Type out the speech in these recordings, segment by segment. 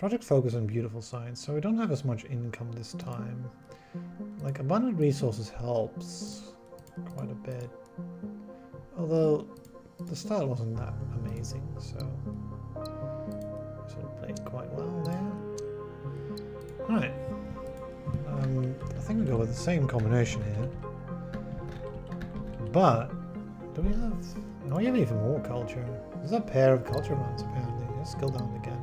Project focus on beautiful science, so we don't have as much income this time. Like, abundant resources helps quite a bit. Although, the start wasn't that amazing, so sort of played quite well there. Alright. I think we go with the same combination here. But, do we have... No, we have even more culture. There's a pair of culture runs, apparently. Let's go down again.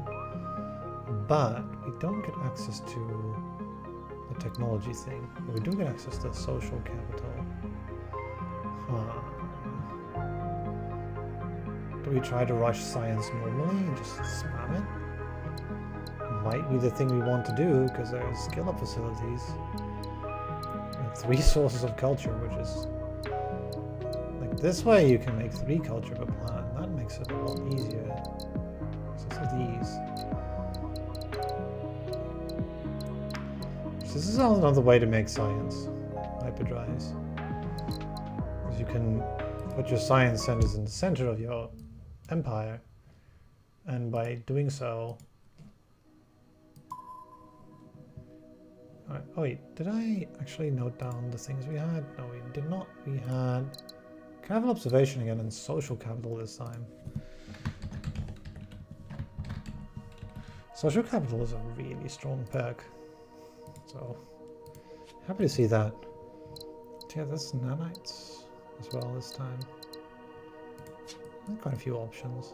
But, we don't get access to the technology thing. But we do get access to social capital. Do we try to rush science normally and just spam it? Might be the thing we want to do, because there's skill-up facilities. And 3 sources of culture, which is... Like, this way you can make 3 culture per plant. That makes it a lot easier. So these. So this is another way to make science. Hyperdrives. Because you can put your science centers in the center of your empire. And by doing so... Alright, oh wait, did I actually note down the things we had? No, we did not. We had capital observation again and social capital this time. Social capital is a really strong perk. So, happy to see that. Yeah, there's nanites as well this time. Quite a few options.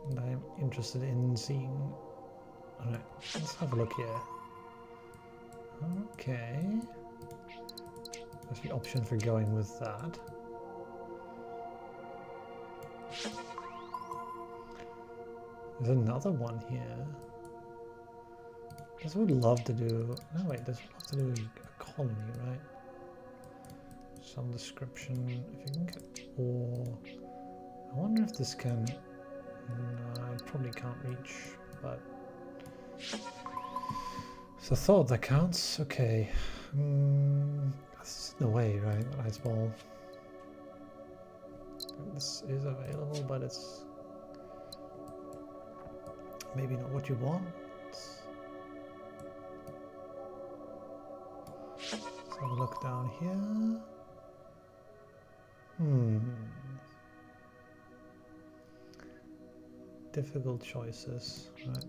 And I'm interested in seeing... Alright, let's have a look here. Okay. There's the option for going with that. There's another one here. This would love to do... No, wait, this would love to do a colony, right? Some description. If you can get ore... I wonder if this can... No, I probably can't reach, but... It's a thought that counts. Okay. This is in the way, right? That ice ball. This is available, but it's maybe not what you want. Let's have a look down here. Difficult choices, right?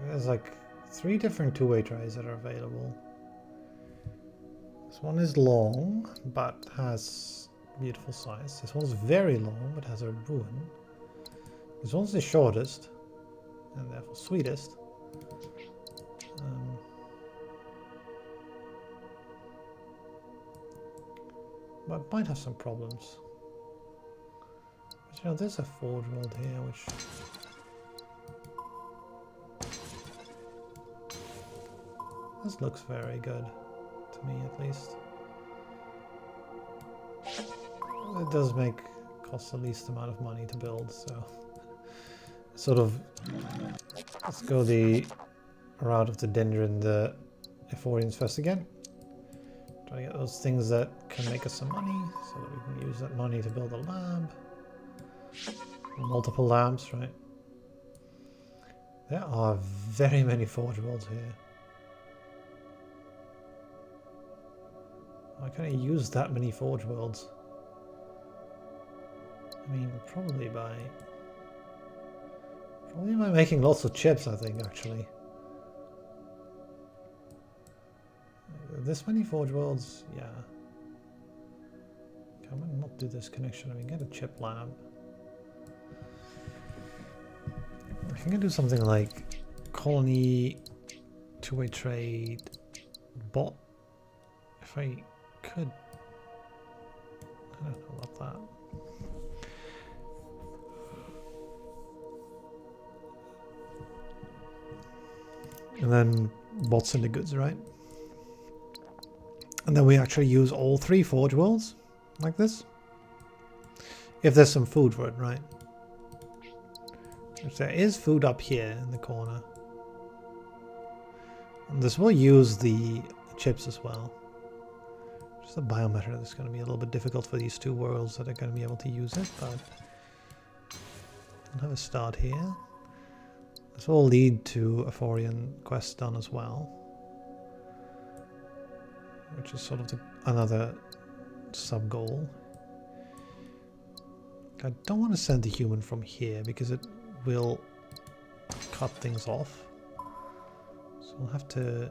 There's like 3 different two-way trays that are available. This one is long, but has beautiful size. This one's very long, but has a ruin. This one's the shortest, and therefore sweetest. But might have some problems. But you know, there's a forge world here, which... This looks very good, to me at least. It does cost the least amount of money to build, so... Sort of... Let's go the route of the Dendra and the Ephorians first again. Try to get those things that can make us some money, so that we can use that money to build a lab. Multiple labs, right? There are very many forge worlds here. Why can't I use that many forge worlds? I mean, probably by making lots of chips, I think, actually. This many forge worlds, yeah. Can I not do this connection? I mean, get a chip lab. I think I can do something like colony, two-way trade, bot. If I could, I don't know about that. And then bots in the goods, right? And then we actually use all 3 forge worlds like this. If there's some food for it, right? Which there is food up here in the corner. And this will use the chips as well. Just the biometer that's going to be a little bit difficult for these 2 worlds that are going to be able to use it, but We'll have a start here. This will lead to a Forian quest done as well, which is sort of another sub-goal. I don't want to send the human from here because it will cut things off. So we'll have to...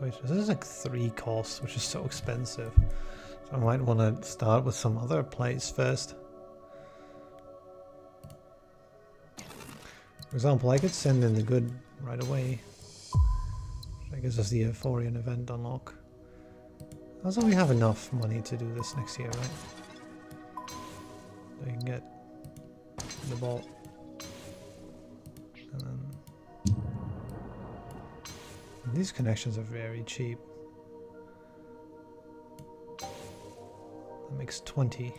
This is like 3 costs, which is so expensive. So I might want to start with some other place first. For example, I could send in the good right away. I guess that's the Euphorian event unlock. Also, we have enough money to do this next year, right? So you can get the ball. And then... These connections are very cheap. That makes 20.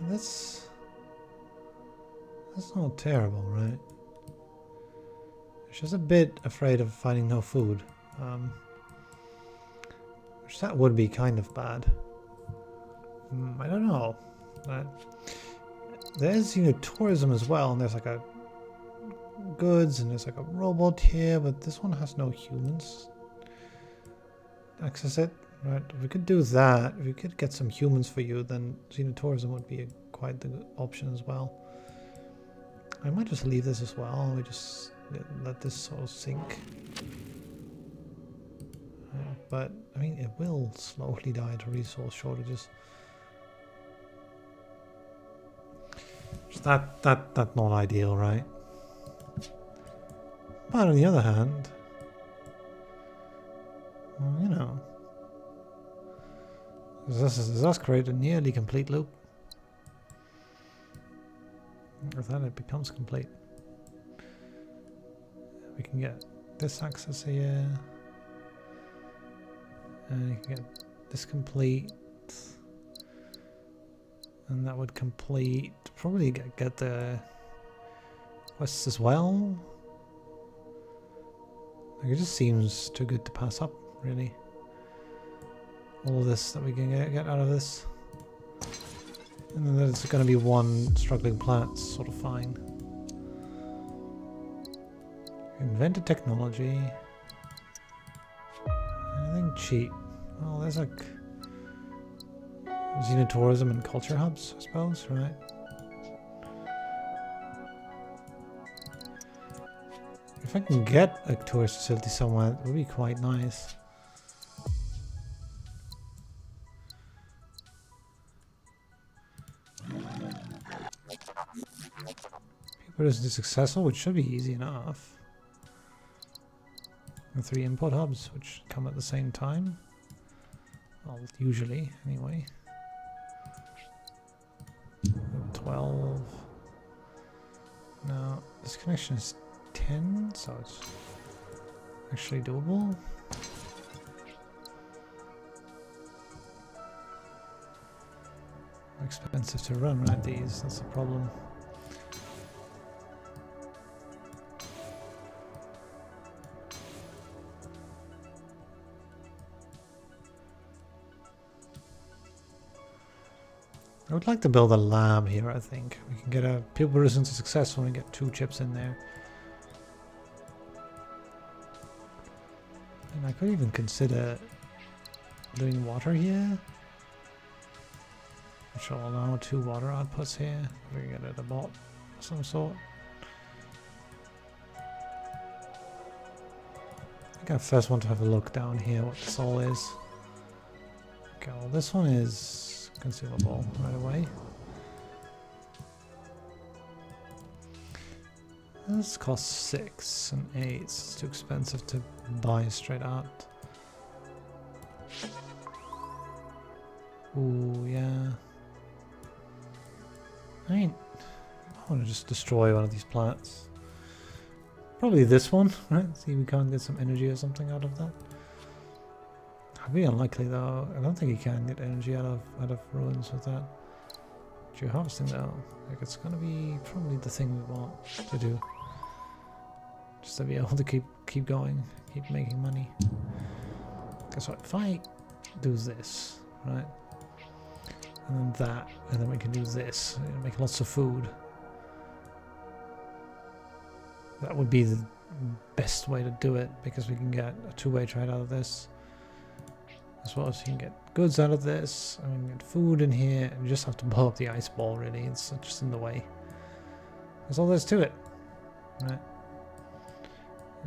And that's not terrible, right? She's a bit afraid of finding no food. Which that would be kind of bad. I don't know. There's tourism as well, and there's like a goods, and there's like a robot here, but this one has no humans. Access it, right? If we could do that, if we could get some humans for you, then Xenotourism would be quite the good option as well. I might just leave this as well. We just let this sort of sink. But I mean, it will slowly die to resource shortages. That's not ideal, right? But on the other hand, well, you know, does this create a nearly complete loop? With that, it becomes complete. We can get this access here, and you can get this complete, and that would complete. Probably get the quests as well. Like, it just seems too good to pass up, really. All of this that we can get out of this. And then there's going to be one struggling planet, sort of fine. Invented technology. Anything cheap? Well, there's like Xenotourism and culture hubs, I suppose, right? If I can get a tourist facility somewhere, it would be quite nice. People isn't successful, which should be easy enough. And 3 import hubs, which come at the same time. Well, usually, anyway. 12. Now, this connection is 10, so it's actually doable. Expensive to run, right? These, that's the problem. I would like to build a lab here, I think. We can get a people producing successful and get 2 chips in there. And I could even consider doing water here. Which will allow 2 water outputs here. We can get it a bot of some sort. I think I first want to have a look down here what this all is. Okay, well this one is consumable right away. This costs 6 and 8. It's too expensive to buy straight out. Ooh, yeah. I want to just destroy one of these planets. Probably this one, right? See if we can't get some energy or something out of that. It'd be unlikely though. I don't think you can get energy out of ruins with that. Geoharvesting though, like it's gonna be probably the thing we want to do. Just to be able to keep going, keep making money. Guess what? If I do this, right? And then that, and then we can do this, make lots of food. That would be the best way to do it, because we can get a two-way trade out of this. As well as you can get goods out of this, and we can get food in here, and you just have to blow up the ice ball, really. It's just in the way. That's all there is to it. Right?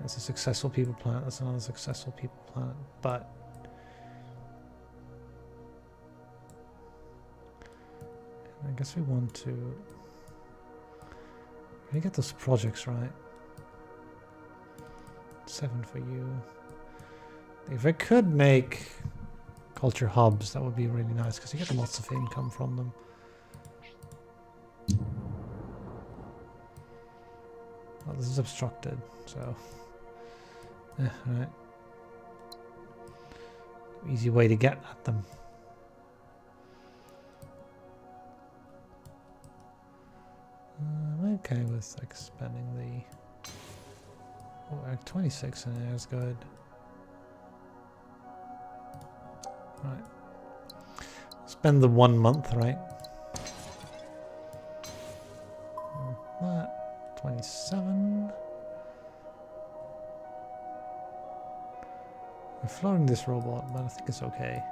It's a successful people planet, that's another successful people planet, but I guess we want to really get those projects right. 7 for you. If I could make culture hubs, that would be really nice, because you get lots of income from them. Well, this is obstructed, so right. Easy way to get at them. I'm okay with expanding the... Oh, 26 in there is good. Right. Spend the 1 month, right? That. 27. We're floating this robot, but I think it's okay.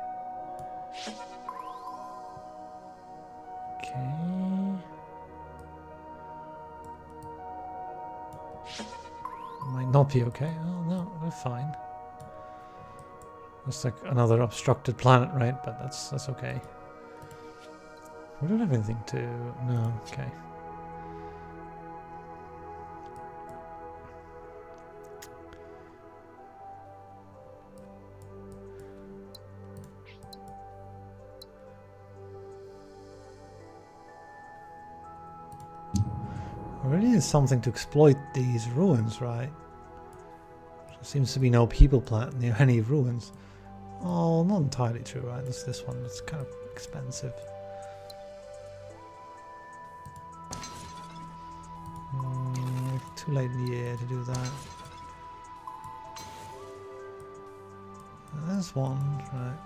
Okay. Might not be okay. Oh no, we're fine. It's like another obstructed planet, right? But that's okay. We don't have anything to... No, okay. We really need something to exploit these ruins, right? There seems to be no people planet near any ruins. Oh, not entirely true, right? That's this one. It's kind of expensive. Too late in the year to do that. There's one, right?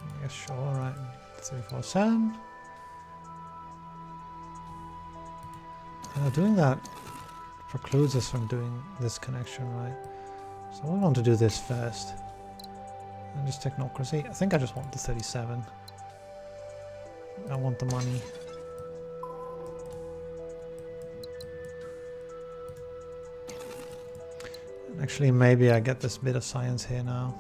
I guess sure, right? 3, 4, 7. Doing that precludes us from doing this connection, right? So we want to do this first. And just technocracy. I think I just want the 37. I want the money. And actually, maybe I get this bit of science here now.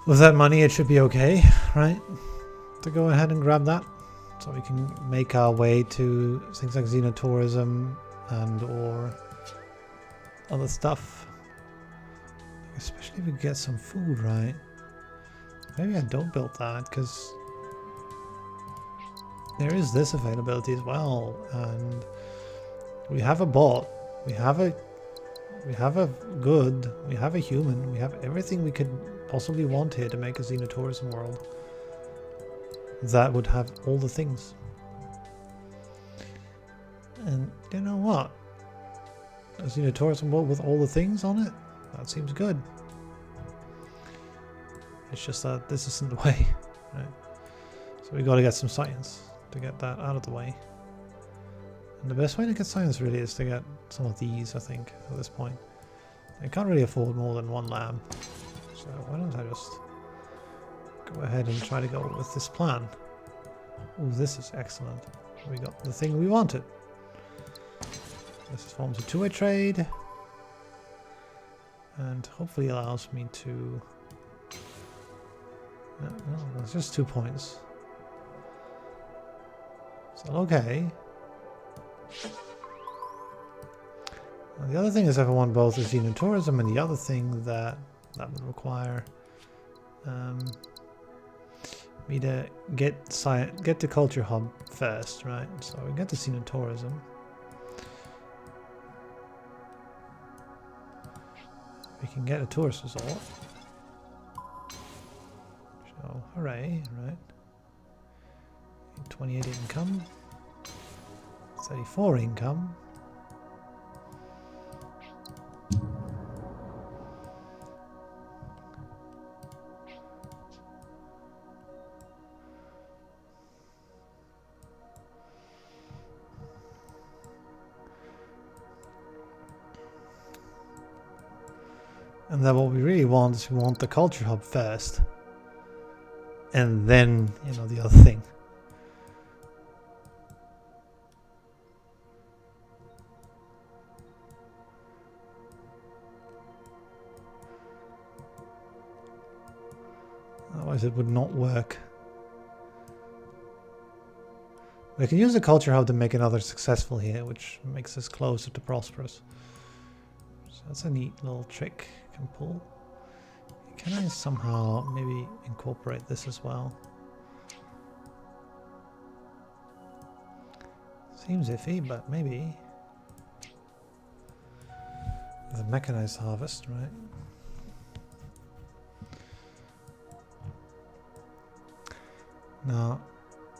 With that money, it should be okay, right? To go ahead and grab that. So we can make our way to things like Xenotourism and or other stuff. Especially if we get some food, right? Maybe I don't build that, because there is this availability as well. And we have a bot. We have a good. We have a human. We have everything we could possibly want here to make a Xenotourism world that would have all the things. And you know what? A Xenotourism world with all the things on it? That seems good. It's just that this isn't the way, right? So we got to get some science to get that out of the way. And the best way to get science really is to get some of these, I think, at this point. I can't really afford more than 1 lab. So why don't I just go ahead and try to go with this plan. Oh, this is excellent. We got the thing we wanted. This forms a two-way trade. And hopefully allows me to... No, it's just 2 points. So okay. Now, the other thing is if I want both the Xenotourism and the other thing that would require me to get the culture hub first, right? So we get the Xenotourism. We can get a tourist resort. So hooray, right? 28 income. 34 income. And then what we really want is we want the culture hub first. And then, you know, the other thing. Otherwise it would not work. We can use the culture hub to make another successful here, which makes us closer to prosperous. So that's a neat little trick I can pull. Can I somehow maybe incorporate this as well? Seems iffy, but maybe. The mechanized harvest, right? Now,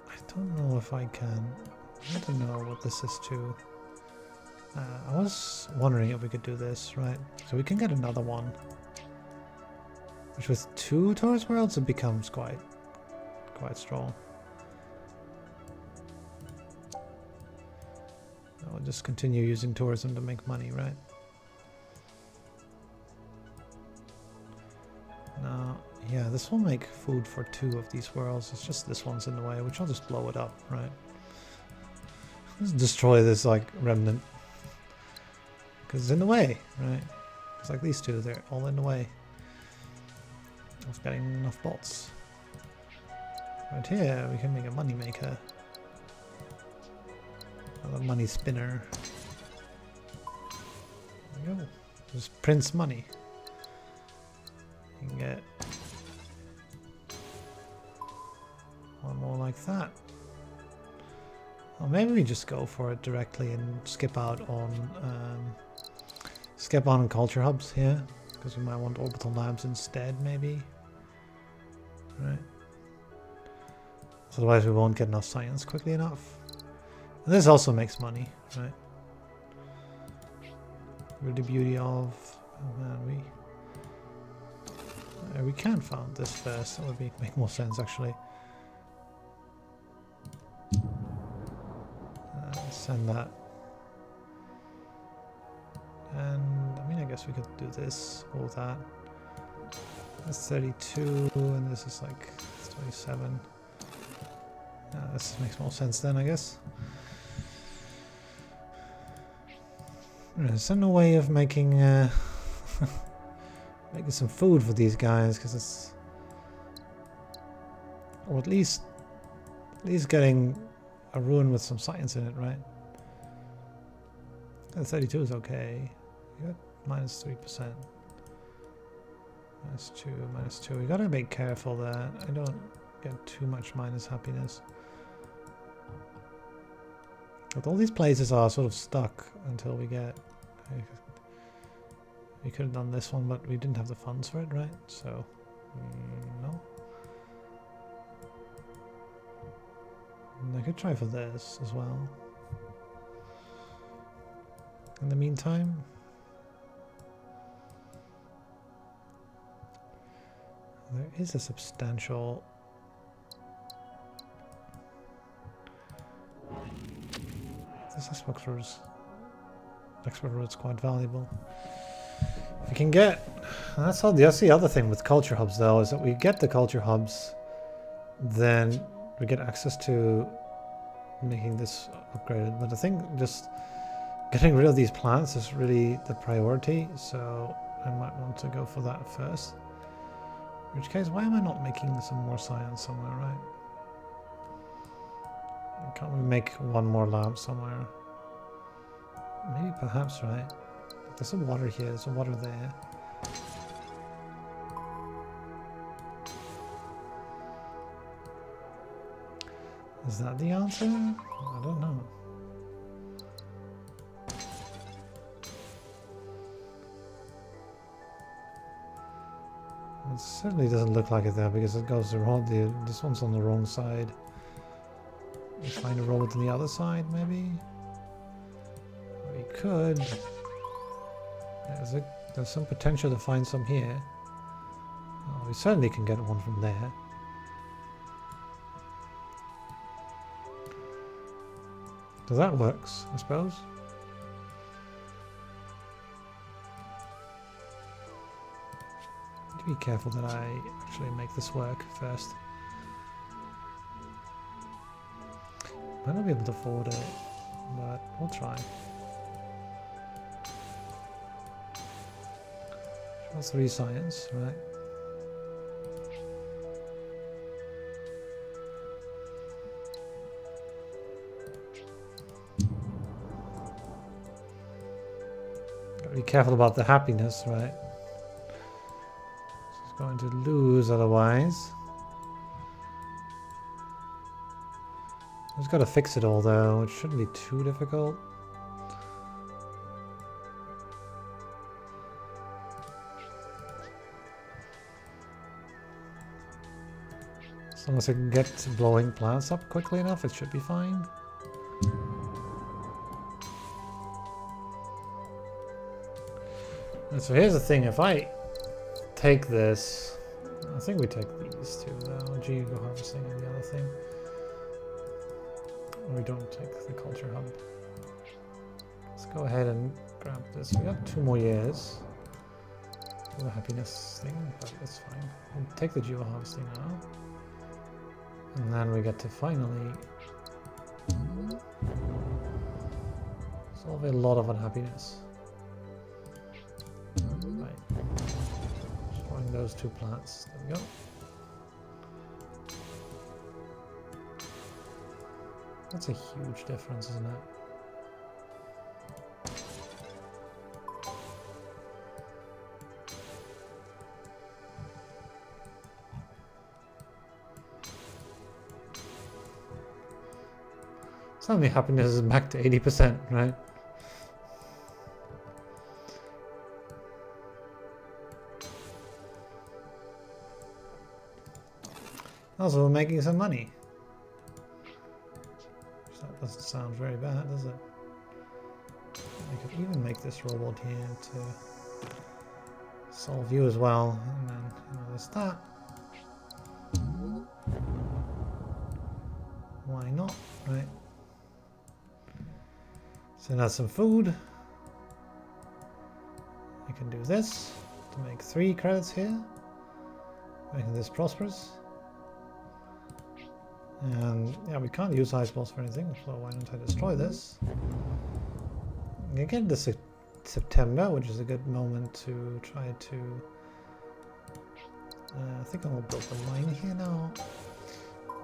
I don't know if I can. I don't know what this is to. I was wondering if we could do this, right? So we can get another one. Which with 2 tourist worlds, it becomes quite strong. I'll just continue using tourism to make money, right? Now, yeah, this will make food for 2 of these worlds. It's just this one's in the way, which I'll just blow it up, right? Let's destroy this, like, remnant. Because it's in the way, right? It's like these 2, they're all in the way of getting enough bots. Right here, we can make a money maker. A money spinner. There we go. Just prints money. You can get one more like that. Or maybe we just go for it directly and skip out on culture hubs here, because we might want orbital labs instead, maybe. Right. Otherwise we won't get enough science quickly enough. And this also makes money, right? With the beauty of, oh man, we can found this first. That would make more sense actually. Send that. And I mean, I guess we could do this or that. That's 32, and this is like 27. This makes more sense then, I guess. Is there no way of making making some food for these guys? Because it's, or at least getting a ruin with some science in it, right? 32 is okay. You got minus 3%. Minus 2. We gotta be careful that I don't get too much minus happiness. But all these places are sort of stuck until we get. We could have done this one, but we didn't have the funds for it, right? So, no. And I could try for this as well. In the meantime, there is a substantial this export route is quite valuable. If we can get, that's the other thing with culture hubs though, is that we get the culture hubs, then we get access to making this upgraded. But I think just getting rid of these plants is really the priority, so I might want to go for that first. In which case, why am I not making some more science somewhere, right? Can't we make one more lab somewhere? Maybe, perhaps, right? There's some water here, there's some water there. Is that the answer? I don't know. It certainly doesn't look like it there because it goes the wrong. This one's on the wrong side. We find a road on the other side, maybe. could... There's some potential to find some here. Oh, we certainly can get one from there. So that works, I suppose. Need to be careful that I actually make this work first. Might not be able to afford it, but we'll try. That's 3 science, right? Gotta be careful about the happiness, right? She's going to lose otherwise. Just gotta fix it all though, it shouldn't be too difficult. As long as I can get blowing plants up quickly enough, it should be fine. And so here's the thing, if I take this, I think we take these two though, Geoharvesting and the other thing. Or we don't take the culture hub. Let's go ahead and grab this. We got 2 more years for the happiness thing, but that's fine. We'll take the Geoharvesting now. And then we get to finally solve a lot of unhappiness. Right. Destroying those 2 plants. There we go. That's a huge difference, isn't it? Suddenly happiness is back to 80%, right? Also, we're making some money. That doesn't sound very bad, does it? I could even make this robot here to solve you as well, and then there's that. Why not, right? So that's some food. I can do this to make 3 credits here, making this prosperous. And yeah, we can't use ice balls for anything, so why don't I destroy this? We get into September, which is a good moment to try to... I think I'll build the mine here now.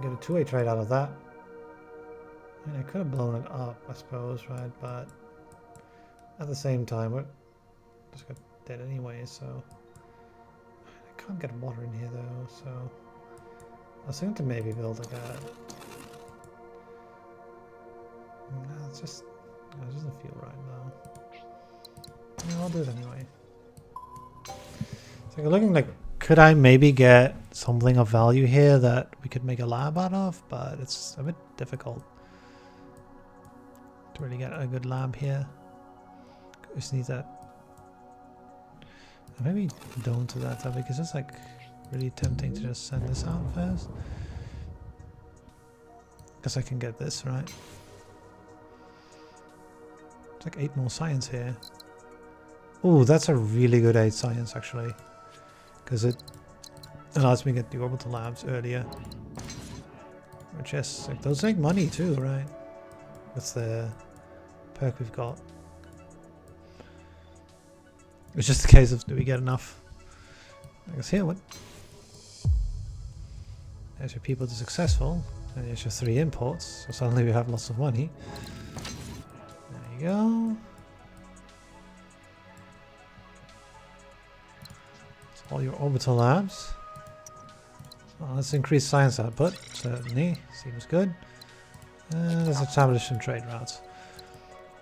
Get a 2-way trade out of that. I mean, I could have blown it up, I suppose, right? But at the same time, we're just got dead anyway, so... I can't get water in here though, so... I was thinking to maybe build like a... No, it doesn't feel right though. No, I'll do it anyway. So looking like, could I maybe get something of value here that we could make a lab out of? But it's a bit difficult to really get a good lab here. Just need that. Maybe don't do that though, because it's like really tempting to just send this out first. Because I can get this, right? It's like 8 more science here. Oh, that's a really good 8 science actually. Because it allows me to get the Orbital Labs earlier. Which is, like, those make money too, right? That's the perk we've got. It's just a case of, do we get enough? I guess here, what? There's your people to successful, and there's your 3 imports, so suddenly we have lots of money. There you go. That's all your Orbital Labs. Well, let's increase science output, certainly, seems good. Let's establish some trade routes.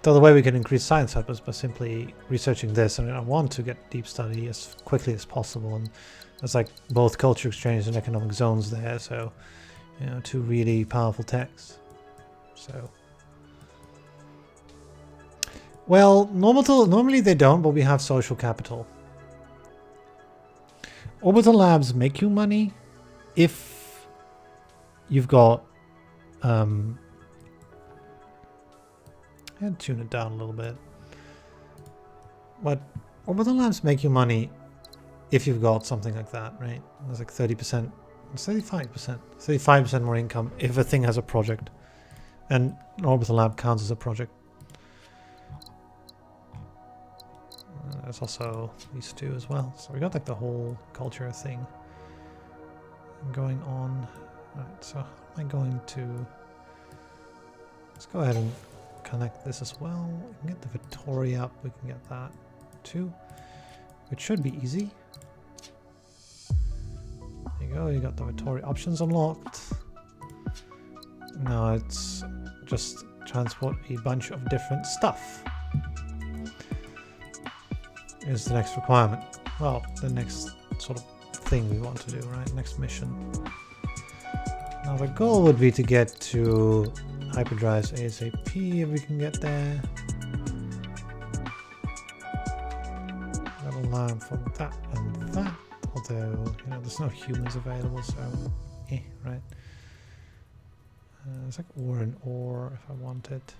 So the way we can increase science output is by simply researching this. I mean, I want to get deep study as quickly as possible, and there's like both culture exchange and economic zones there, so, you know, 2 really powerful techs. So Well, normally they don't, but we have social capital. Orbital Labs make you money if you've got... I'd tune it down a little bit. But Orbital Labs make you money if you've got something like that, right? There's like 30%, 35% more income if a thing has a project. And an Orbital Lab counts as a project. There's also these two as well. So we got like the whole culture thing going on. Alright, so how am I going to... Let's go ahead and connect this as well. We can get the Vittori up. We can get that too. It should be easy. There you go. You got the Vittori options unlocked. Now it's just transport a bunch of different stuff. Is the next requirement. Well, the next sort of thing we want to do, right? Next mission. Now the goal would be to get to hyperdrives ASAP if we can get there. That'll learn from that and that. Although, you know, there's no humans available, so right? It's like ore and ore if I want it.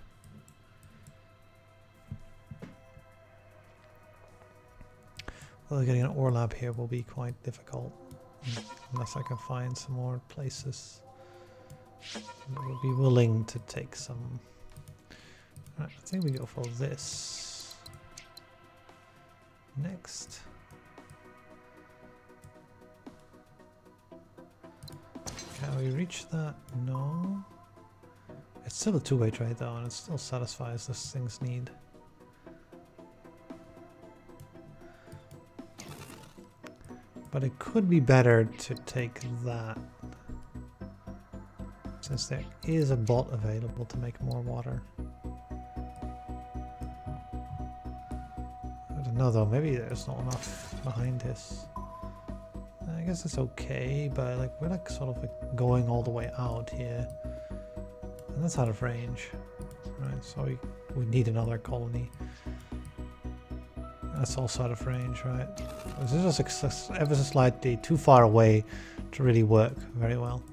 Well, getting an ore lab here will be quite difficult unless I can find some more places that would be willing to take some. Right, I think we go for this next. Can we reach that? No. It's still a two-way trade though, and it still satisfies this thing's need. But it could be better to take that, since there is a bot available to make more water. I don't know though, maybe there's not enough behind this. I guess it's okay, but like we're like sort of like going all the way out here, and that's out of range, right? So we need another colony. That's also out of range, right? This is just ever so slightly too far away to really work very well.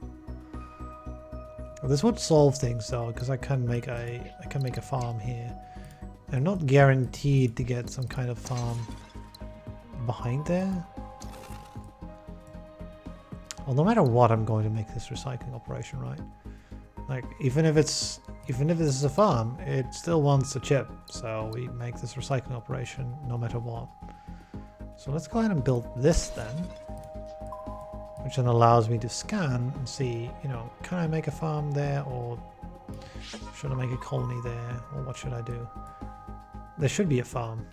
This would solve things though, because I can make a farm here. I'm not guaranteed to get some kind of farm behind there. Well, no matter what, I'm going to make this recycling operation, right? Like even if this is a farm, it still wants a chip, so we make this recycling operation no matter what. So let's go ahead and build this then, which then allows me to scan and see, you know, can I make a farm there, or should I make a colony there, or what should I do? There should be a farm,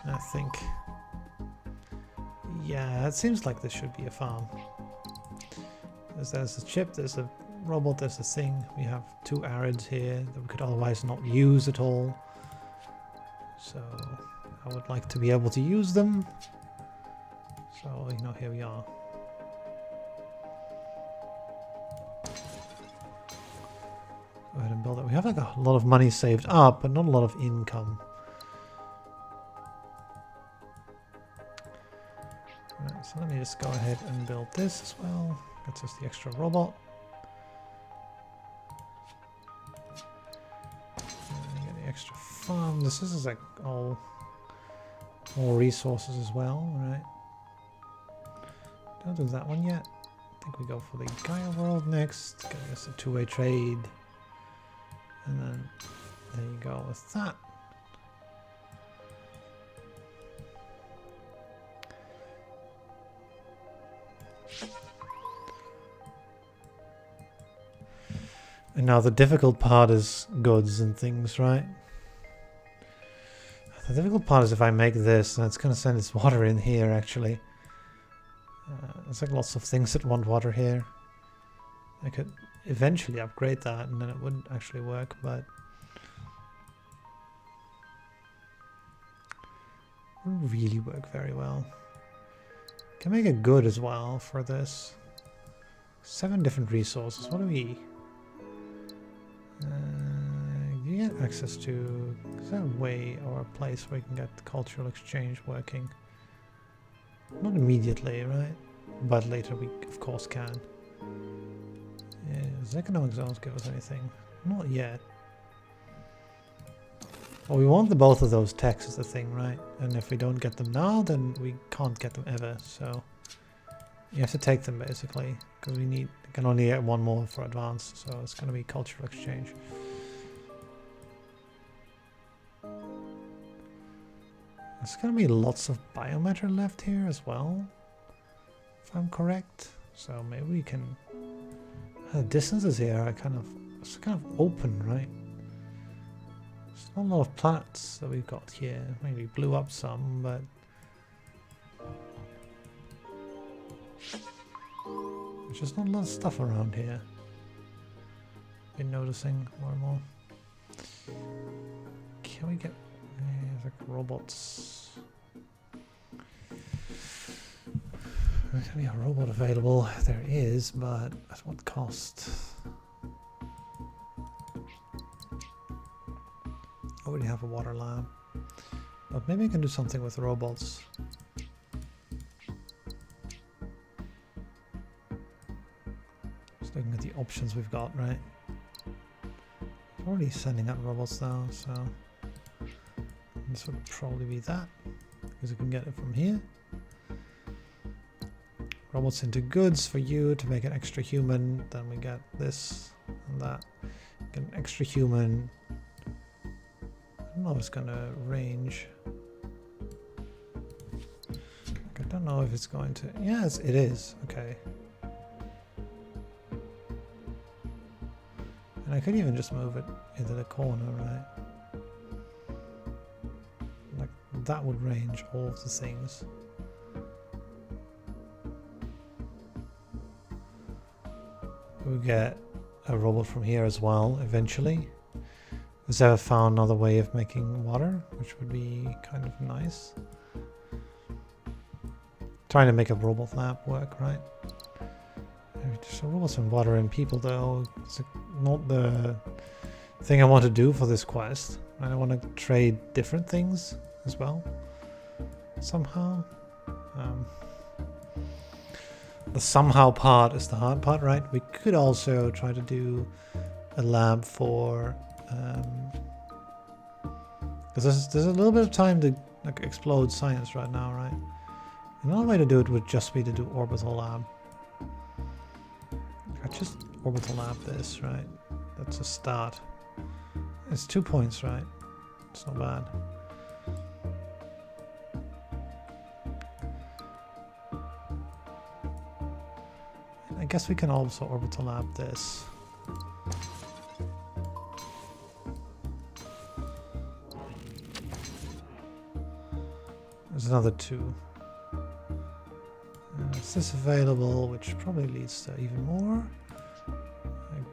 I think. Yeah, it seems like there should be a farm. There's a chip, there's a robot, there's a thing. We have two arids here that we could otherwise not use at all. So I would like to be able to use them. So, you know, here we are. Go ahead and build it. We have like a lot of money saved up, but not a lot of income. Right, so let me just go ahead and build this as well. That's just the extra robot. And get the extra farm. This is like all more resources as well, right? Don't do that one yet. I think we go for the Gaia world next. Get us a two-way trade. And then there you go with that. And now the difficult part is goods and things, right? The difficult part is if I make this, and it's going to send its water in here, actually. There's like lots of things that want water here. I could eventually upgrade that, and then it would actually work, but... it wouldn't really work very well. Can make it good as well for this. 7 different resources. What do we... get access to... Is there a way or a place where we can get the cultural exchange working? Not immediately, right? But later we of course can. Yeah, does economic zones give us anything? Not yet. Well, we want the both of those techs is the thing, right? And if we don't get them now, then we can't get them ever, so... You have to take them basically, because we can only get one more for advanced, so it's going to be cultural exchange. There's going to be lots of biomatter left here as well, if I'm correct. So maybe we can... The distances here are it's kind of open, right? There's not a lot of planets that we've got here. Maybe blew up some, but... There's just not a lot of stuff around here. Been noticing more and more. Can we get... like robots. There's gonna be a robot available. There is, but at what cost? I already have a water lab. But maybe I can do something with robots. Just looking at the options we've got, right? I'm already sending out robots now, so... This would probably be that, because we can get it from here. Robots into goods for you to make an extra human. Then we get this and that. Get an extra human. I don't know if it's gonna range. I don't know if it's going to. Yes, it is. Okay. And I could even just move it into the corner, right? That would range all of the things. We'll get a robot from here as well eventually. Has ever found another way of making water, which would be kind of nice. Trying to make a robot lab work, right? So robots and water and people though, it's not the thing I want to do for this quest. I want to trade different things as well, somehow. The somehow part is the hard part, right? We could also try to do a lab for because there's a little bit of time to like explode science right now, right? Another way to do it would just be to do Orbital Lab. I just Orbital Lab this, right? That's a start. It's 2 points, right? It's not bad. I guess we can also Orbital Lab this. There's another 2. Is this available, which probably leads to even more?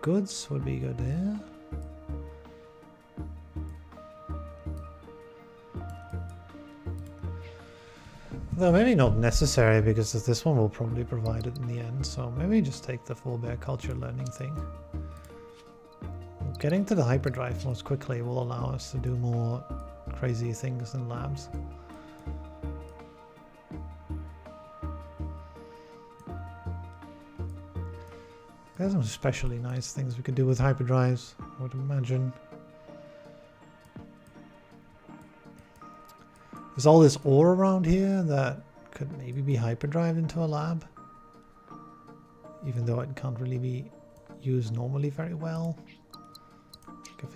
Goods would be good here. Though maybe not necessary, because this one will probably provide it in the end, so maybe just take the full bear culture learning thing. Getting to the hyperdrive most quickly will allow us to do more crazy things in labs. There's some especially nice things we could do with hyperdrives, I would imagine. There's all this ore around here that could maybe be hyperdrive into a lab, even though it can't really be used normally very well.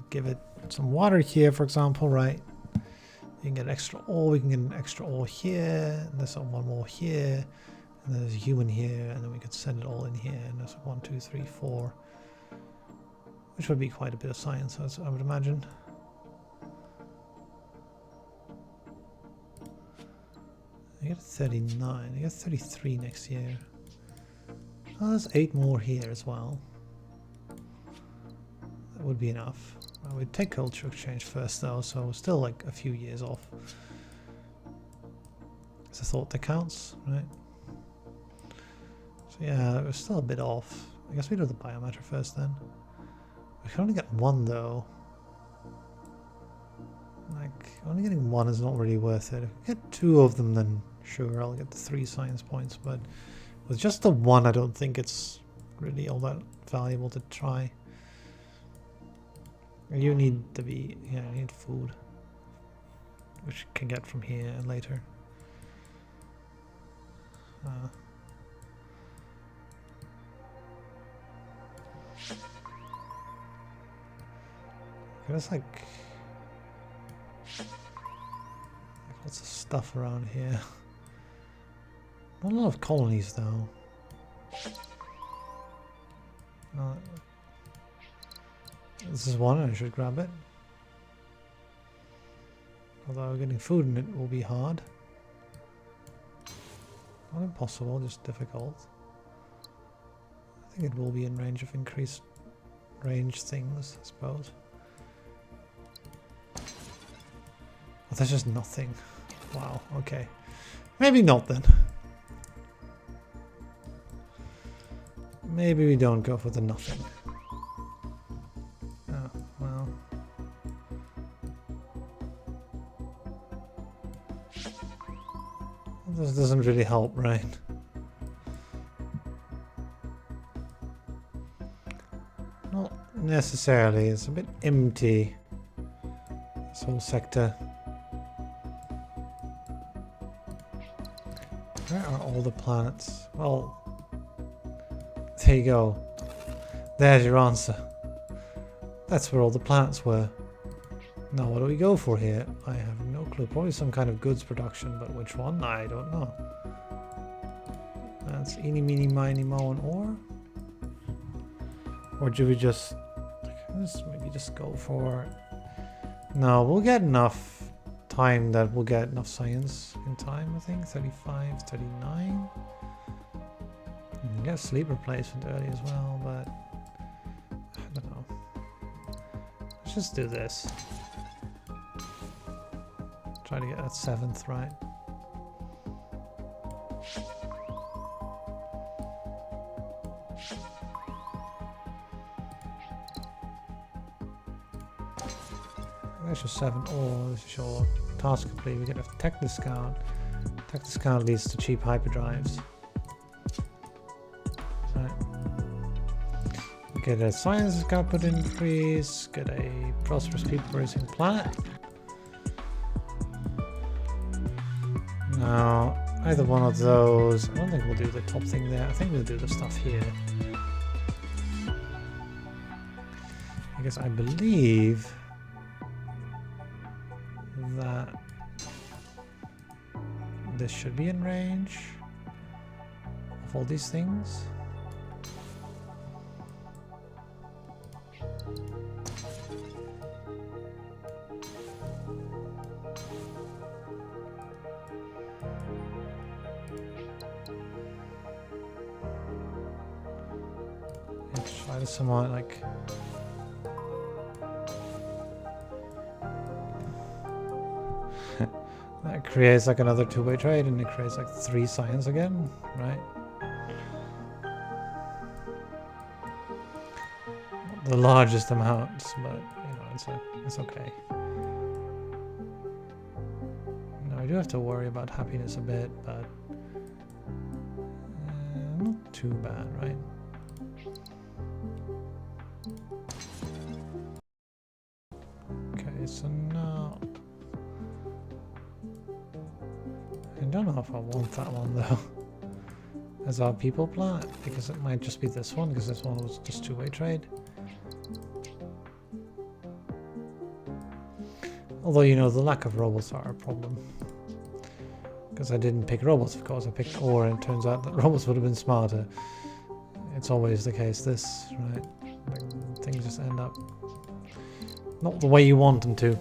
Give it some water here, for example, right? You can get extra ore, we can get an extra ore here, and there's one more here, and there's a human here, and then we could send it all in here, and there's 1, 2, 3, 4, which would be quite a bit of science, I would imagine. I get 39, I get 33 next year. Oh, there's 8 more here as well. That would be enough. We'd take culture exchange first though, so we're still like a few years off. It's a thought that counts, right? So yeah, we're still a bit off. I guess we do the biomatter first then. We can only get 1 though. only getting one is not really worth it. If I get 2 of them, then sure, I'll get the 3 science points. But with just the 1, I don't think it's really all that valuable to try. You need to be, yeah, you need food, which you can get from here later. There's like lots of stuff around here. Not a lot of colonies though. This is one, I should grab it. Although getting food in it will be hard. Not impossible, just difficult. I think it will be in range of increased range things, I suppose. Oh, there's just nothing. Wow, okay. Maybe not then. Maybe we don't go for the nothing. Oh, well. This doesn't really help, right? Not necessarily. It's a bit empty, this whole sector. Where are all the planets? Well, there you go. There's your answer. That's where all the planets were. Now what do we go for here? I have no clue. Probably some kind of goods production, but which one? I don't know. That's eeny, meeny, miny, moe, and ore. Or do we just... let's maybe just go for... No, we'll get enough time that we'll get enough science in time, I think. 35, 39. You get sleep replacement early as well, but... I don't know. Let's just do this. Try to get that 7th right. There's your 7. Oh, this is your task complete. We get a tech discount. Tech discount leads to cheap hyperdrives. Right. Get a science output increase. Get a prosperous people producing planet. Now, either one of those. I don't think we'll do the top thing there. I think we'll do the stuff here. Because I believe that this should be in range of all these things. Let's try to somewhat like that creates like another two-way trade, and it creates like 3 science again, right? Not the largest amounts, but you know, it's okay. No, I do have to worry about happiness a bit, but not too bad, right? Okay, so now I don't know if I want that one though as our people planet, because it might just be this one, because this one was just two-way trade. Although, you know, the lack of robots are a problem, because I didn't pick robots, of course. I picked ore, and it turns out that robots would have been smarter. It's always the case, this, right? Like, things just end up not the way you want them to.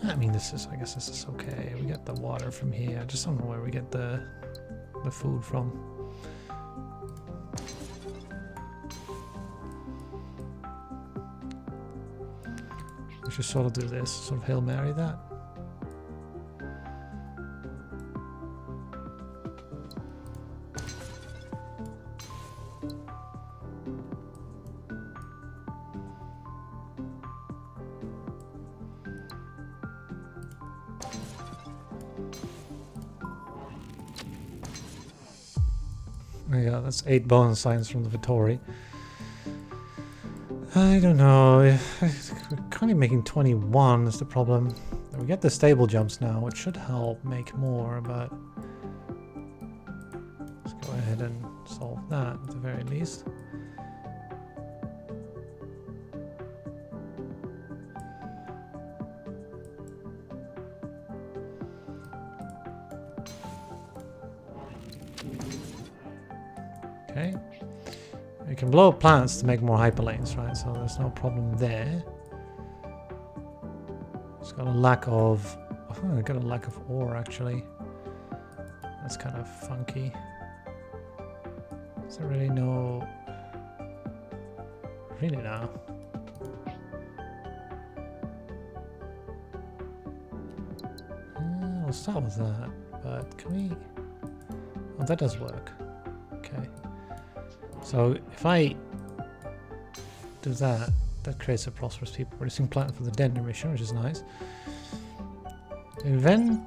I mean, I guess this is okay. We get the water from here. I just don't know where we get the food from. We should sort of do this, sort of Hail Mary that. Yeah, that's 8 bonus science from the Vittori. I don't know. We're kind of making 21 is the problem. We get the stable jumps now, which should help make more, but let's go ahead and solve that at the very least. Okay. We can blow up plants to make more hyperlanes, right? So there's no problem there. It's got a lack of... Oh, I got a lack of ore, actually. That's kind of funky. Is there really no... Really now? We'll start with that, but can we... Oh, that does work. Okay. So if I do that, that creates a prosperous people producing plant for the Denver mission, which is nice. Invent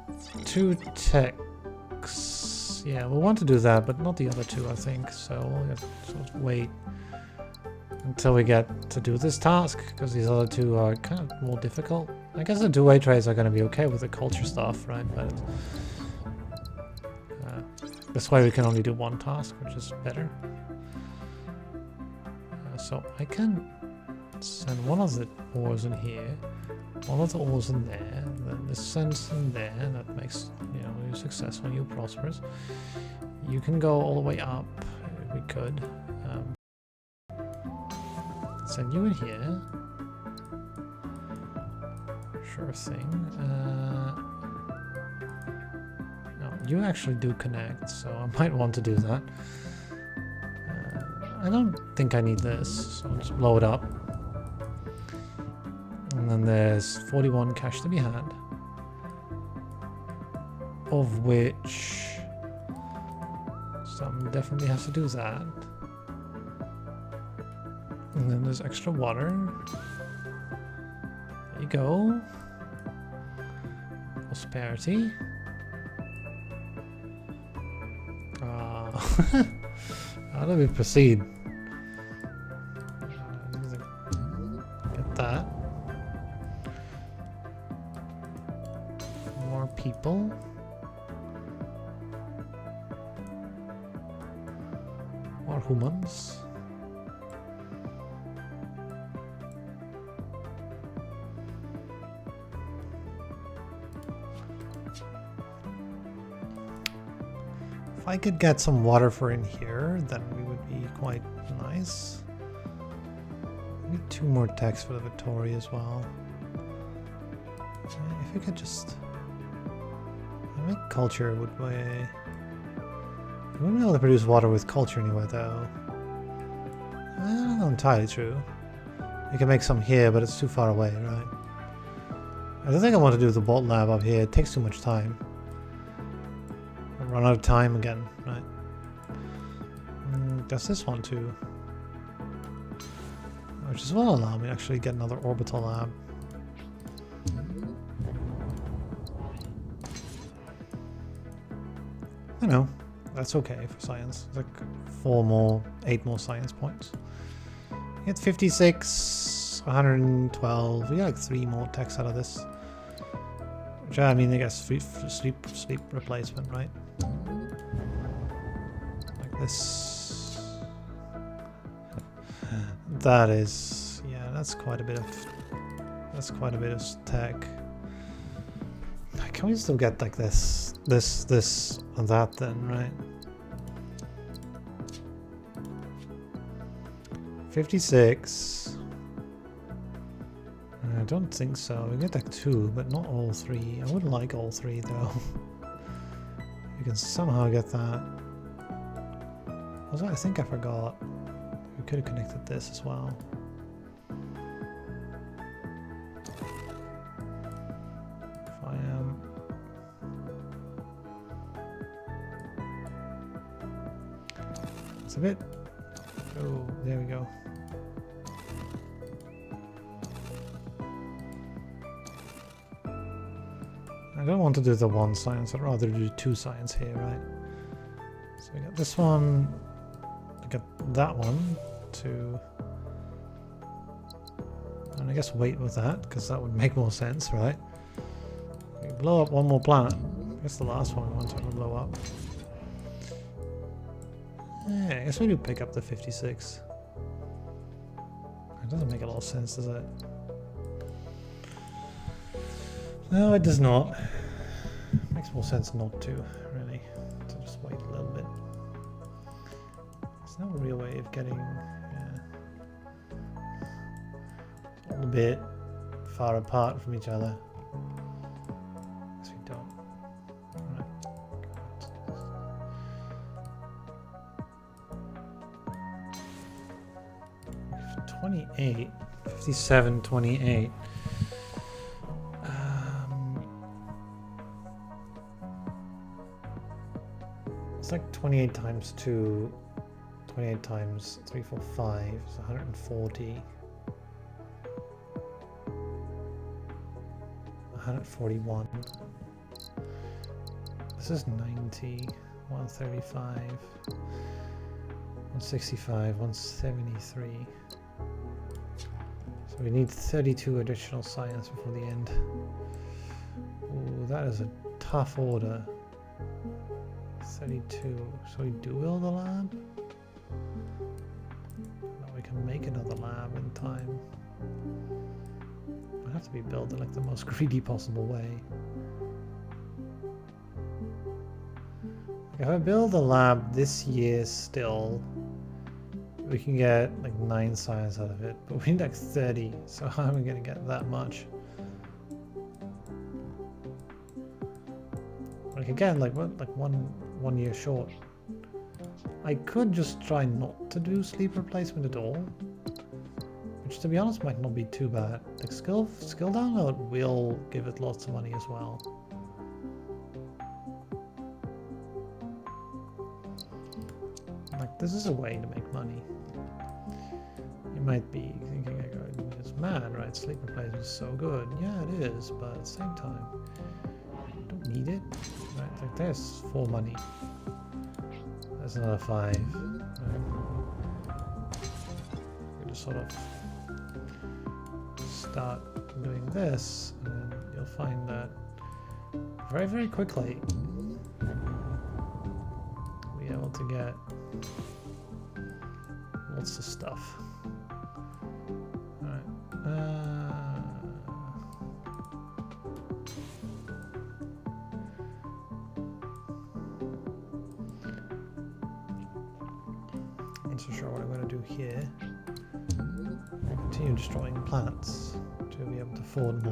2 techs. Yeah, we'll want to do that, but not the other 2, I think. So we'll have to sort of wait until we get to do this task, because these other 2 are kind of more difficult. I guess the 2-way trades are going to be okay with the culture stuff, right? But this way we can only do 1 task, which is better. So I can send one of the ores in here, one of the ores in there, then this sends in there, and that makes, you know, you successful, you prosperous. You can go all the way up, if we could. Send you in here. Sure thing. No, you actually do connect, so I might want to do that. I don't think I need this, so I'll just blow it up. And then there's 41 cash to be had, of which some definitely has to do that. And then there's extra water. There you go. Prosperity. How do we proceed? Get that. More people. More humans. If I could get some water for in here, then we would be quite nice. We need 2 more techs for the Vittori as well. If we could just... I think culture would be... We wouldn't be able to produce water with culture anyway, though. That's not entirely true. We can make some here, but it's too far away, right? I don't think I want to do the Bolt Lab up here. It takes too much time. Run out of time again, right? Does this one too? Which is will allow me to actually get another Orbital Lab. I know, that's okay for science. It's like 8 more science points. We get 56, 112. We got like 3 more techs out of this. Which I mean, I guess sleep replacement, right? Like this. That is, yeah, that's quite a bit of tech. Can we still get like this, and that then, right? 56. I don't think so. We get like 2, but not all 3. I would like all 3 though. We can somehow get that. Also, I think I forgot. We could have connected this as well. If I am... It's a bit... Oh, there we go. I don't want to do the 1 science, I'd rather do 2 science here, right? So we got this one, get that one to... And I guess wait with that, because that would make more sense, right? We blow up one more planet. I guess the last one we want to blow up. Yeah, I guess we do pick up the 56. It doesn't make a lot of sense, does it? No, it does not. Makes more sense not to, really. To just wait a little bit. There's no real way of getting... a little bit far apart from each other. Guess we don't. Right. 28, 57, 28. It's like 28 times 2, 28 times 3, 4, 5, it's 140. 141. This is 90, 135, 165, 173. So we need 32 additional science before the end. Ooh, that is a tough order. 32. So we do build a lab? No, we can make another lab in time. It have to be built in like the most greedy possible way. If I build a lab this year still, we can get like 9 science out of it, but we need like 30, so how am I going to get that much? Like again, like what, like one year short. I could just try not to do sleep replacement at all, which to be honest might not be too bad. Like skill download will give it lots of money as well. Like this is a way to make money. You might be thinking it's mad, right? Sleep replacement is so good. Yeah, it is, but at the same time, you don't need it. Right? Like there's 4 money. There's another 5. Right? You just sort of start doing this, and then you'll find that very, very quickly you'll be able to get lots of stuff. Alright. Not so sure what I'm going to do here. Continue destroying planets to be able to afford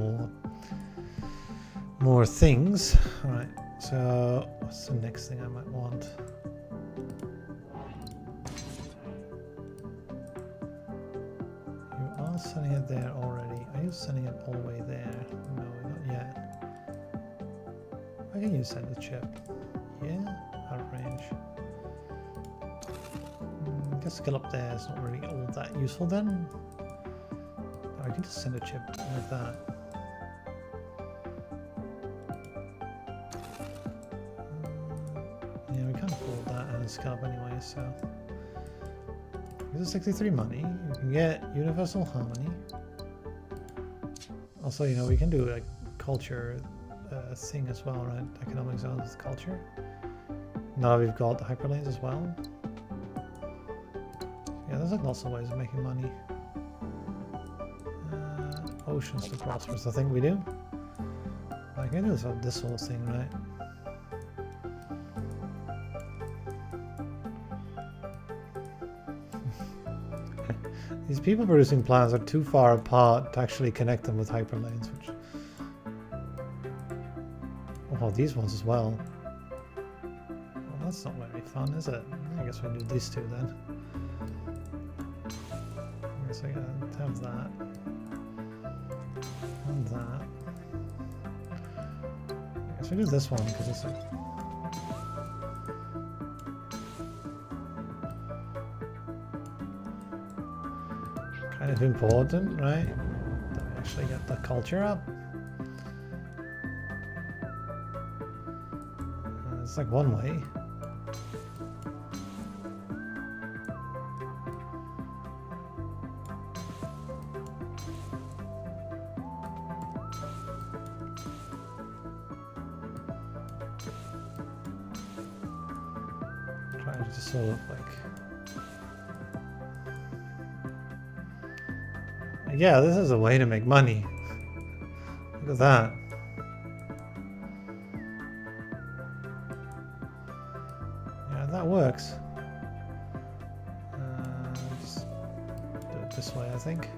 more things. Alright, so what's the next thing I might want? You are sending it there already. Are you sending it all the way there? No, not yet. Why can you send a chip? Yeah, out of range. I guess skill up there is not really all that useful then. I can just send a chip like that. Yeah, we can't afford that and skill up anyway, so. This is 63 money. We can get universal harmony. Also, you know, we can do like culture thing as well, right? Economic zones with culture. Now we've got the hyperlanes as well. Yeah, there's like lots of ways of making money. Oceans to prosperous, I think we do. I can do this whole thing, right? These people producing plants are too far apart to actually connect them with hyperlanes, which... Oh, these ones as well. Well, that's not very fun, is it? I guess we do these two then. I guess I gotta have that. And that. I guess we do this one because it's like... kind of important, right? That we actually get the culture up. It's like one way. try to just sort of like... Yeah, this is a way to make money. Look at that. Yeah, that works. Just do it this way, I think.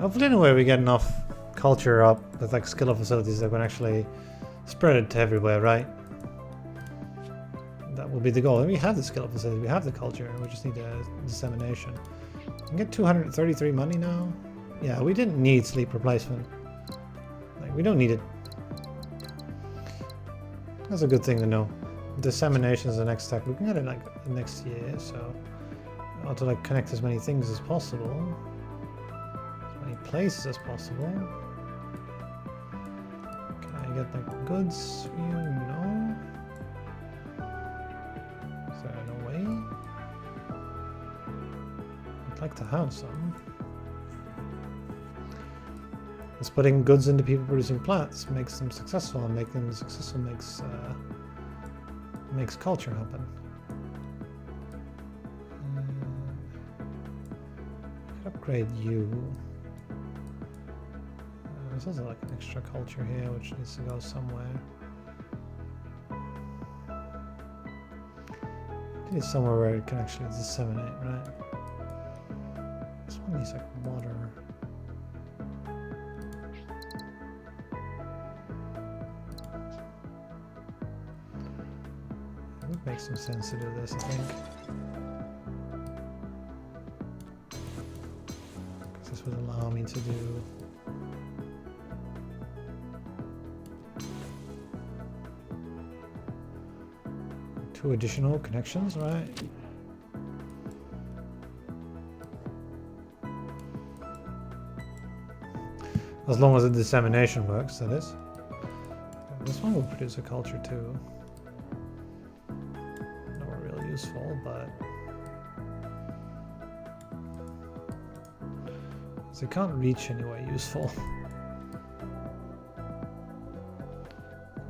Hopefully, in a way, we get enough culture up with like skill facilities that we can actually spread it to everywhere, right? That will be the goal. And we have the skill facility, we have the culture, and we just need a dissemination. We can get 233 money now. Yeah, we didn't need sleep replacement. Like, we don't need it. That's a good thing to know. Dissemination is the next step. We can get it like next year, so I want to like connect as many things as possible, as many places as possible. Can I get like goods for you? No. Is there no way? I'd like to have some. It's putting goods into people producing plants makes them successful, and making them successful makes culture happen. I could upgrade you. There's also like an extra culture here which needs to go somewhere. It needs somewhere where it can actually disseminate, right? This one needs like water. It would make some sense to do this, I think. Because this would allow me to do two additional connections, right? As long as the dissemination works, that is. This one will produce a culture too. Not really useful, but so it can't reach anywhere useful.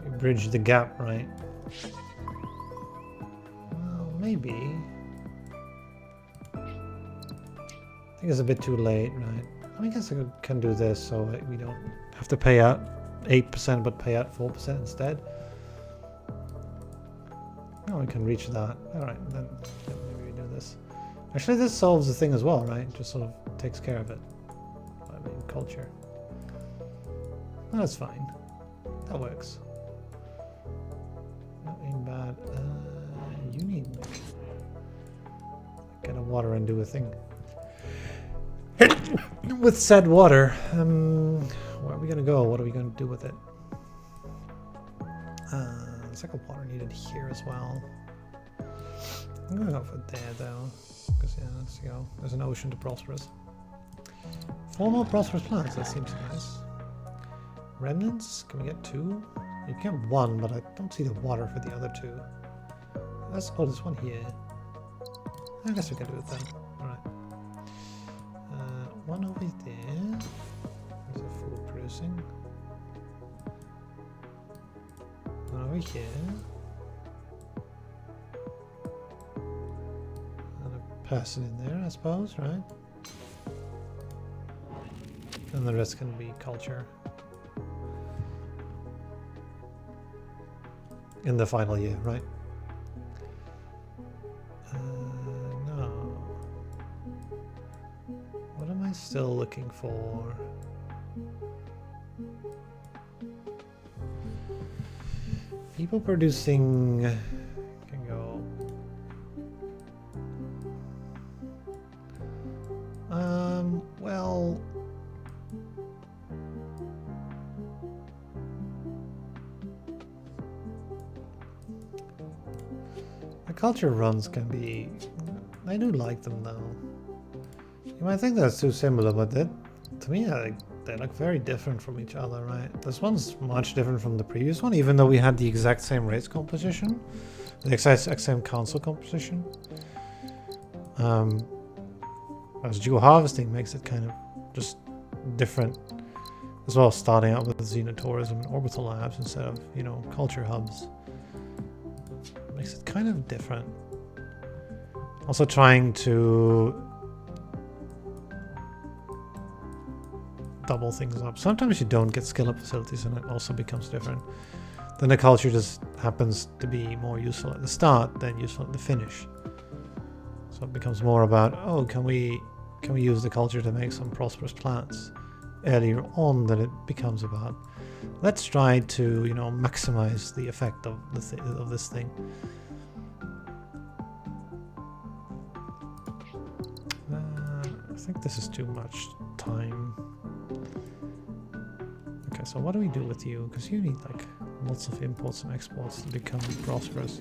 You bridge the gap, right? Well, maybe. I think it's a bit too late, right? I guess I can do this so we don't have to pay out 8% but pay out 4% instead. No, we can reach that. Alright, then maybe we do this. Actually, this solves the thing as well, right? Just sort of takes care of it. I mean, culture. No, that's fine. That works. Not even bad. You need like, get a water and do a thing. With said water, where are we gonna go? What are we gonna do with it? There's like a water needed here as well. I'm gonna go for there though, because yeah, let's go. There's an ocean to Prosperous. 4 more Prosperous plants. That seems nice. Remnants? Can we get 2? You can get 1, but I don't see the water for the other 2. Oh, there's one here. I guess we can do it then. All right. One over there. There's a food producing. One over here. And a person in there, I suppose, right? And the rest can be culture. In the final year, right? No. What am I still looking for? People producing can go. Well, the culture runs can be. I do like them though. You might think that's too similar, but to me, they look very different from each other, right? This one's much different from the previous one, even though we had the exact same race composition, the exact same council composition. As Geoharvesting makes it kind of just different as well, starting out with Xenotourism and Orbital Labs instead of, you know, culture hubs. Makes it kind of different. Also trying to double things up. Sometimes you don't get skill up facilities and it also becomes different. Then the culture just happens to be more useful at the start than useful at the finish. So it becomes more about, oh, can we use the culture to make some prosperous plants earlier on than it becomes about, let's try to, you know, maximize the effect of this thing. I think this is too much time. Okay, so what do we do with you? Because you need like lots of imports and exports to become prosperous.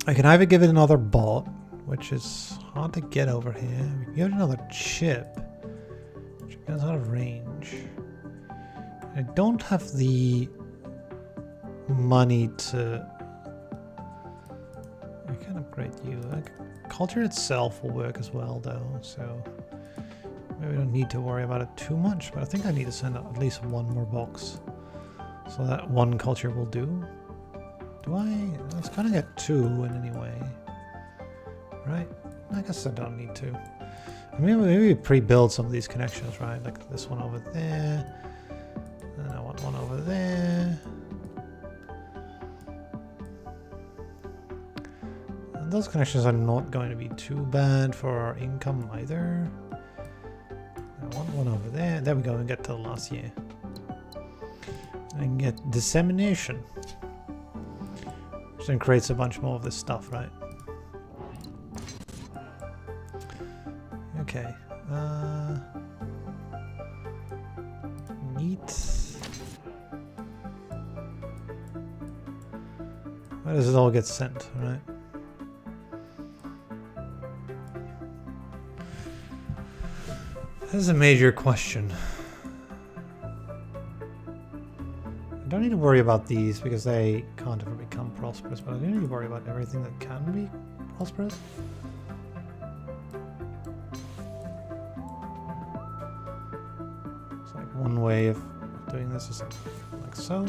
I can either give it another bot, which is hard to get over here. We can give it another chip, which gets out of range. I don't have the money to... I can upgrade you. Like, culture itself will work as well though, so maybe we don't need to worry about it too much, but I think I need to send out at least one more box. So that one culture will do. Do I? Let's kind of get two in any way. Right? I guess I don't need to. I mean, maybe we pre-build some of these connections, right? Like this one over there. And I want one over there. And those connections are not going to be too bad for our income either. I want one over there. There we go, and get to the last year. And get dissemination. Which then creates a bunch more of this stuff, right? Okay. Neat. Where does it all get sent, right? This is a major question. I don't need to worry about these because they can't ever become prosperous, but I do need to worry about everything that can be prosperous. It's like one way of doing this is like so.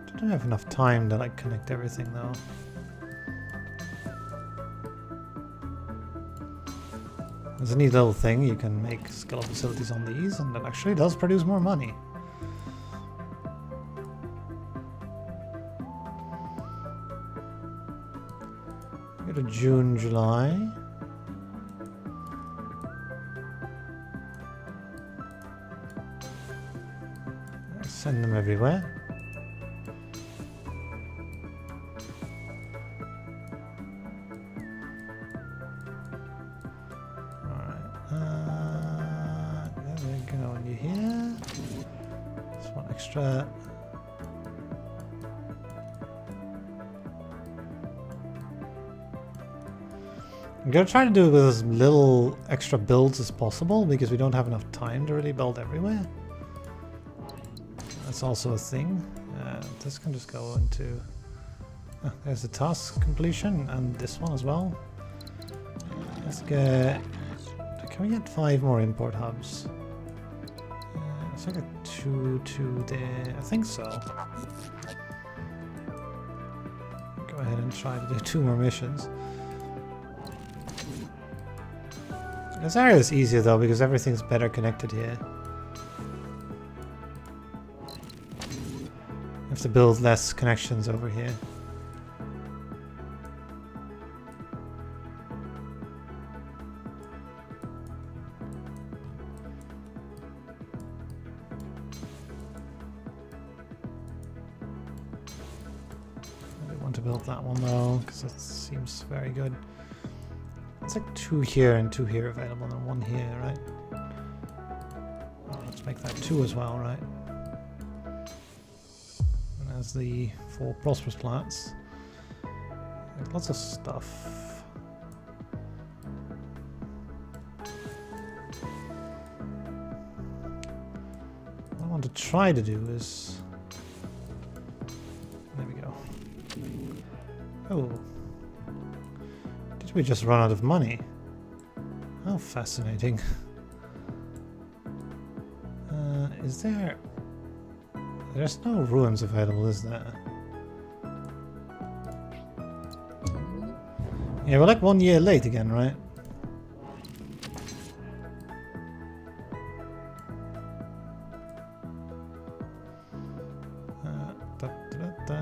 I don't have enough time to like connect everything though. There's a neat little thing, you can make skill up facilities on these, and it actually does produce more money. Go to June, July. Send them everywhere. I'm going to try to do it with as little extra builds as possible because we don't have enough time to really build everywhere. That's also a thing. This can just go into... there's the task completion and this one as well. Let's get... Can we get 5 more import hubs? Let's get 2 there. I think so. Go ahead and try to do 2 more missions. This area is easier though because everything's better connected here. You have to build less connections over here. To build that one though, because it seems very good. It's like 2 here and 2 here available, and 1 here, right? Oh, let's make that 2 as well, right? And there's the 4 prosperous plants. There's lots of stuff. What I want to try to do is... There we go. Oh. Did we just run out of money? How fascinating. Is there... There's no ruins available, is there? Yeah, we're like 1 year late again, right? Da, da, da.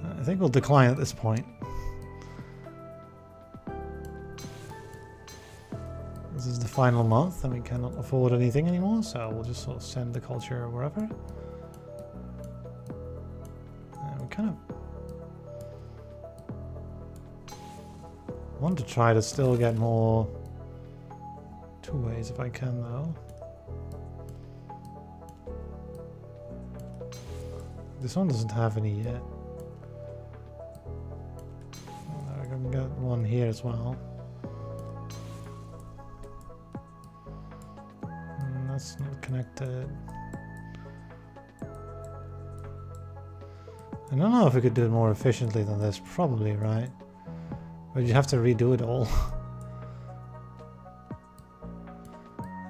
I think we'll decline at this point. This is the final month and we cannot afford anything anymore, so we'll just sort of send the culture wherever. We kind of want to try to still get more two ways if I can, though. This one doesn't have any yet. I can get one here as well. That's not connected. I don't know if we could do it more efficiently than this, probably, right? But you have to redo it all.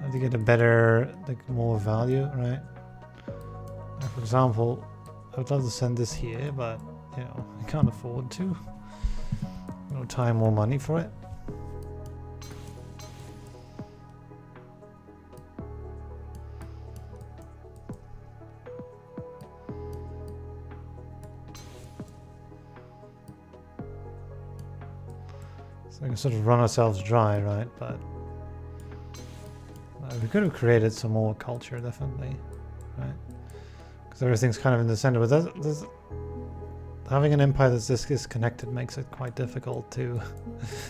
Have to get a better, like, more value, right? Now, for example, I would love to send this here, but, you know, I can't afford to. No time or money for it. So we can sort of run ourselves dry, right? But we could have created some more culture, definitely, right? Because everything's kind of in the center. But having an empire that's this disconnected makes it quite difficult to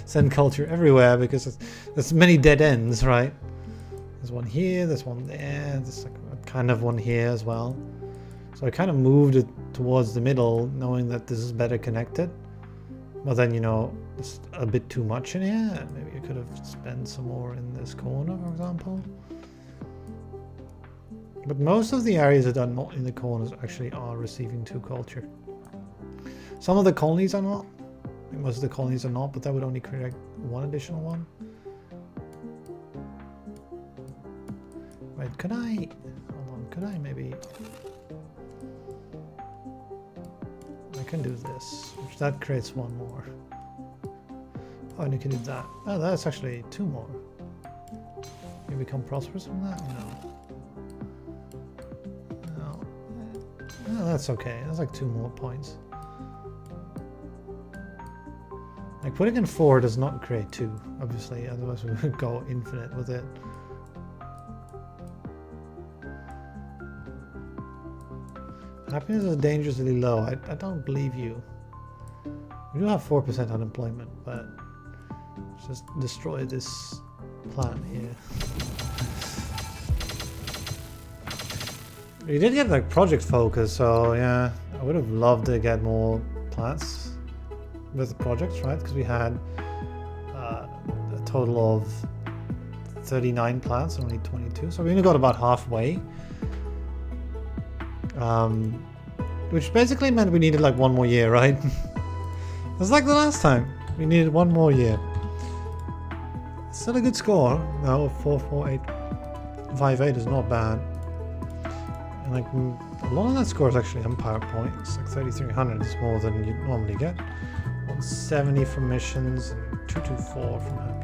send culture everywhere, because there's many dead ends, right? There's one here, there's one there, there's like a kind of one here as well. So I kind of moved it towards the middle, knowing that this is better connected. But then, you know, it's a bit too much in here. Maybe I could have spent some more in this corner, for example. But most of the areas that are not in the corners actually are receiving 2 culture. Some of the colonies are not. Most of the colonies are not, but that would only create 1 additional one. Wait, could I... Hold on, could I maybe... I can do this, which that creates 1 more. Oh, and you can do that. Oh, that's actually 2 more. You become prosperous from that? No. Oh, that's okay. That's like 2 more points. Like putting in 4 does not create 2, obviously, otherwise we would go infinite with it. Happiness is dangerously low. I don't believe you. We do have 4% unemployment, but let's just destroy this plant here. We did get like project focus, so yeah, I would have loved to get more plants with the projects, right? Because we had a total of 39 plants and only 22, so we only got about halfway. Which basically meant we needed like 1 more year, right? It's like the last time. We needed 1 more year. Still a good score. No, 44858 is not bad. And like a lot of that score is actually empire points. Like 3300 is more than you normally get. 170 from missions and 224 from happiness.